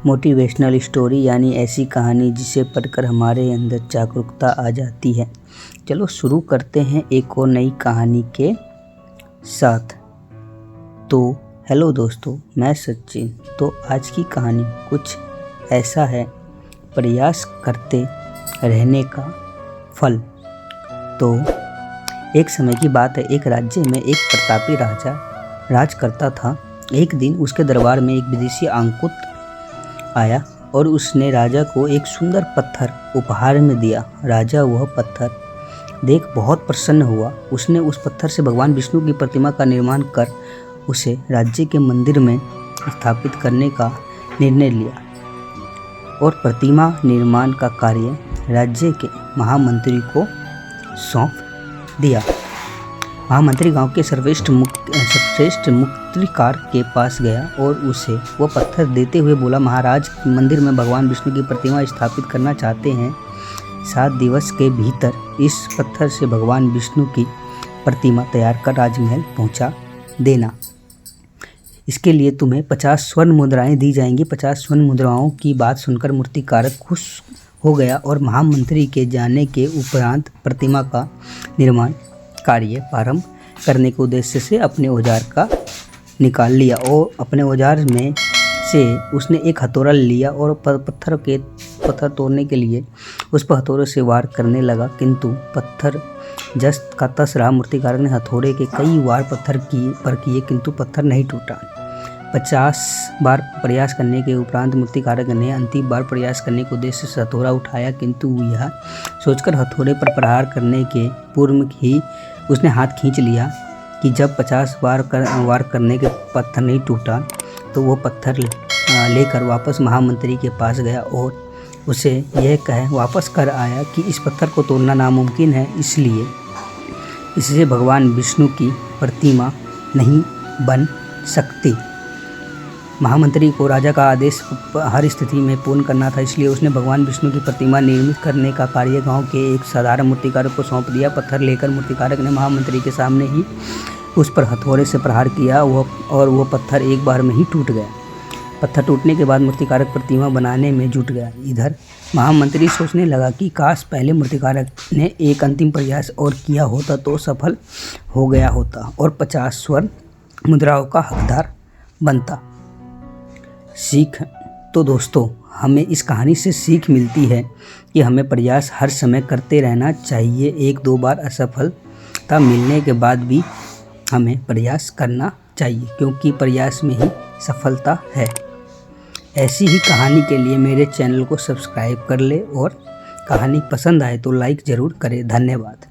Motivational story यानी ऐसी कहानी जिसे पढ़कर हमारे अंदर जागरूकता आ जाती है। चलो शुरू करते हैं एक और नई कहानी के साथ। तो हेलो दोस्तों, मैं सचिन। तो आज की कहानी कुछ ऐसा है, प्रयास करते रहने का फल। तो एक समय की बात है, एक राज्य में एक प्रतापी राजा राज करता था। एक दिन उसके दरबार में एक विदेशी अंकुत आया और उसने राजा को एक सुंदर पत्थर उपहार में दिया। राजा वह पत्थर देख बहुत प्रसन्न हुआ। उसने उस पत्थर से भगवान विष्णु की प्रतिमा का निर्माण कर उसे राज्य के मंदिर में स्थापित करने का निर्णय लिया और प्रतिमा निर्माण का कार्य राज्य के महामंत्री को सौंप दिया। महामंत्री गांव के सर्वश्रेष्ठ मूर्तिकार के पास गया और उसे वो पत्थर देते हुए बोला, महाराज, मंदिर में भगवान विष्णु की प्रतिमा स्थापित करना चाहते हैं। 7 दिवस के भीतर इस पत्थर से भगवान विष्णु की प्रतिमा तैयार कर राजमहल पहुंचा देना। इसके लिए तुम्हें 50 स्वर्ण मुद्राएं दी जाएंगी। 50 स्वर्ण मुद्राओं की बात सुनकर मूर्तिकारक खुश हो गया और महामंत्री के जाने के उपरांत प्रतिमा का निर्माण कार्य प्रारंभ करने के उद्देश्य से अपने औजार का निकाल लिया और अपने औजार में से उसने एक हथौड़ा लिया और पत्थर तोड़ने के लिए उस पर हथौड़े से वार करने लगा, किंतु पत्थर जस का तस रहा। मूर्तिकारक ने हथौड़े के कई वार पत्थर किए किंतु पत्थर नहीं टूटा। 50 बार प्रयास करने के उपरांत मूर्तिकारक ने अंतिम बार प्रयास करने के उद्देश्य से हथौड़ा उठाया, किंतु यह सोचकर हथौड़े पर प्रहार करने के पूर्व ही उसने हाथ खींच लिया कि जब 50 बार वार करने के पत्थर नहीं टूटा तो वो पत्थर लेकर वापस महामंत्री के पास गया और उसे यह कह वापस कर आया कि इस पत्थर को तोड़ना नामुमकिन है, इसलिए इससे भगवान विष्णु की प्रतिमा नहीं बन सकती। महामंत्री को राजा का आदेश हर स्थिति में पूर्ण करना था, इसलिए उसने भगवान विष्णु की प्रतिमा निर्मित करने का कार्य गांव के एक साधारण मूर्तिकारक को सौंप दिया। पत्थर लेकर मूर्तिकारक ने महामंत्री के सामने ही उस पर हथौड़े से प्रहार किया और वो पत्थर एक बार में ही टूट गया। पत्थर टूटने के बाद मूर्तिकारक प्रतिमा बनाने में जुट गया। इधर महामंत्री सोचने लगा कि काश पहले मूर्तिकारक ने एक अंतिम प्रयास और किया होता तो सफल हो गया होता और 50 स्वर्ण मुद्राओं का हकदार बनता। सीख। तो दोस्तों, हमें इस कहानी से सीख मिलती है कि हमें प्रयास हर समय करते रहना चाहिए। 1-2 बार असफलता मिलने के बाद भी हमें प्रयास करना चाहिए, क्योंकि प्रयास में ही सफलता है। ऐसी ही कहानी के लिए मेरे चैनल को सब्सक्राइब कर ले और कहानी पसंद आए तो लाइक ज़रूर करें। धन्यवाद।